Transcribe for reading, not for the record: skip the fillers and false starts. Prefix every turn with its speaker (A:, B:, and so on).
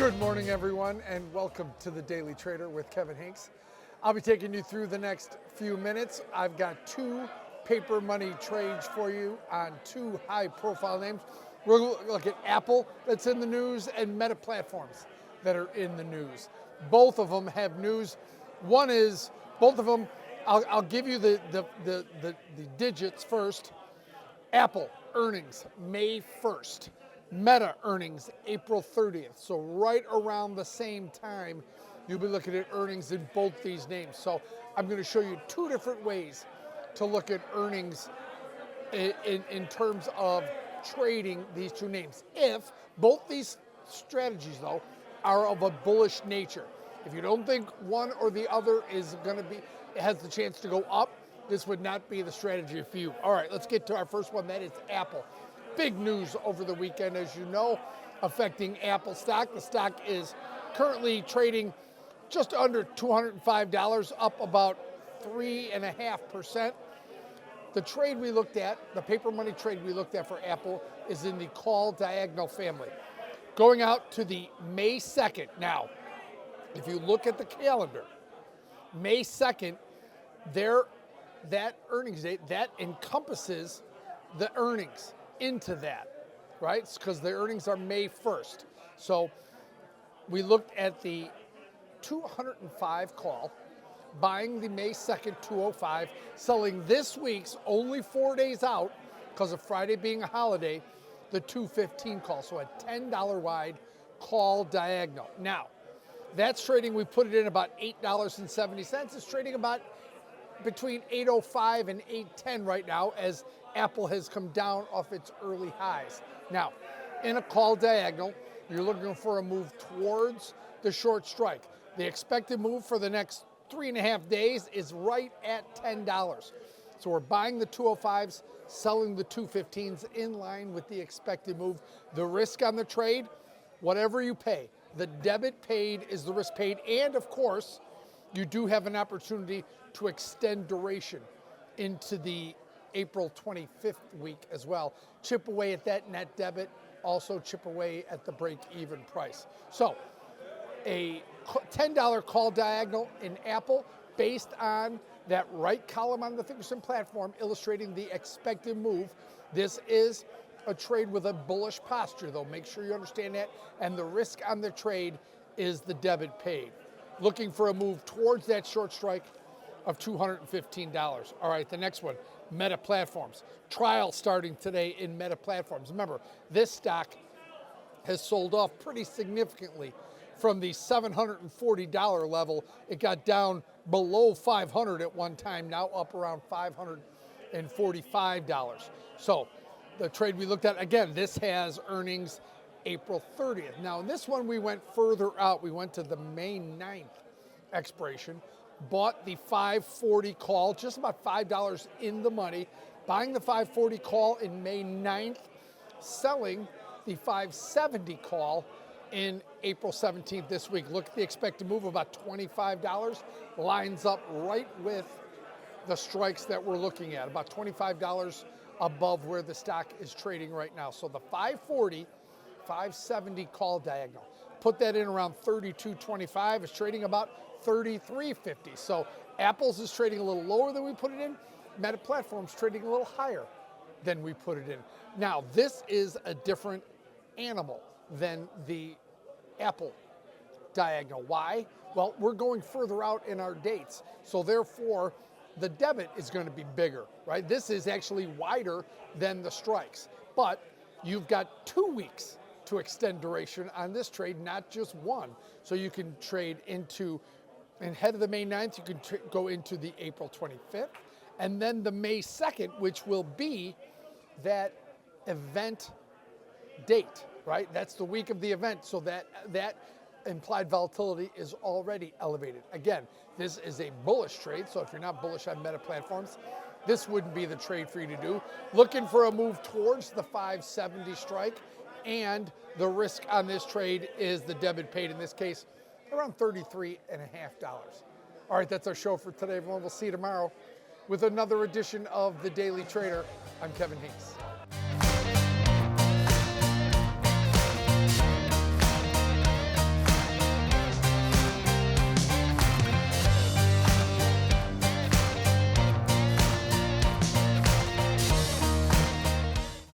A: Good morning, everyone, and welcome to the Daily Trader with Kevin Hinks. I'll be taking you through the next few minutes. I've got two paper money trades for you on two high-profile names. We're going to look at Apple, that's in the news, and Meta Platforms that are in the news. Both of them have news. One is, both of them, I'll give you the digits first. Apple earnings May 1st. Meta earnings April 30th. So right around the same time, you'll be looking at earnings in both these names. So I'm going to show you two different ways to look at earnings in terms of trading these two names. If both these strategies, though, are of a bullish nature. If you don't think one or the other is going to be, it has the chance to go up, this would not be the strategy for you. All right, let's get to our first one. That is Apple. Big news over the weekend, as you know, affecting Apple stock. The stock is currently trading just under $205, up about 3.5%. The trade we looked at, the paper money trade we looked at for Apple, is in the call diagonal family. Going out to the May 2nd. Now, if you look at the calendar, May 2nd, that earnings date, that encompasses the earnings into that, right? Because the earnings are May 1st. So we looked at the 205 call, buying the May 2nd 205, selling this week's only 4 days out, because of Friday being a holiday, the 215 call. So a $10 wide call diagonal. Now, that's trading, we put it in about $8.70. It's trading about between $8.05 and $8.10 right now, as Apple has come down off its early highs. Now, in a call diagonal, you're looking for a move towards the short strike. The expected move for the next 3.5 days is right at $10. So we're buying the 205s, selling the 215s in line with the expected move. The risk on the trade, whatever you pay, the debit paid is the risk paid, and of course, you do have an opportunity to extend duration into the April 25th week as well. Chip away at that net debit, also chip away at the break-even price. So a $10 call diagonal in Apple based on that right column on the Thinkorswim platform illustrating the expected move. This is a trade with a bullish posture, though. Make sure you understand that. And the risk on the trade is the debit paid. Looking for a move towards that short strike of $215. All right, the next one, Meta Platforms. Trial starting today in Meta Platforms. Remember, this stock has sold off pretty significantly from the $740 level. It got down below $500 at one time, now up around $545. So the trade we looked at, again, this has earnings April 30th. Now, in this one, we went further out. We went to the May 9th expiration, bought the 540 call, just about $5 in the money, buying the 540 call in May 9th, selling the 570 call in April 17th this week. Look at the expected move, about $25, lines up right with the strikes that we're looking at, about $25 above where the stock is trading right now. So the 540, 570 call diagonal. Put that in around 32.25. It's trading about 33.50. So Apple's is trading a little lower than we put it in. Meta Platforms trading a little higher than we put it in. Now, this is a different animal than the Apple diagonal. Why? Well, we're going further out in our dates. So therefore, the debit is going to be bigger, right? This is actually wider than the strikes. But you've got 2 weeks to extend duration on this trade, not just one. So you can trade into, and ahead of the May 9th, you can go into the April 25th, and then the May 2nd, which will be that event date, right? That's the week of the event, so that implied volatility is already elevated. Again, this is a bullish trade, so if you're not bullish on Meta Platforms, this wouldn't be the trade for you to do. Looking for a move towards the 570 strike, and the risk on this trade is the debit paid, in this case, around $33.50. All right, that's our show for today, everyone. We'll see you tomorrow with another edition of The Daily Trader. I'm Kevin Hinks.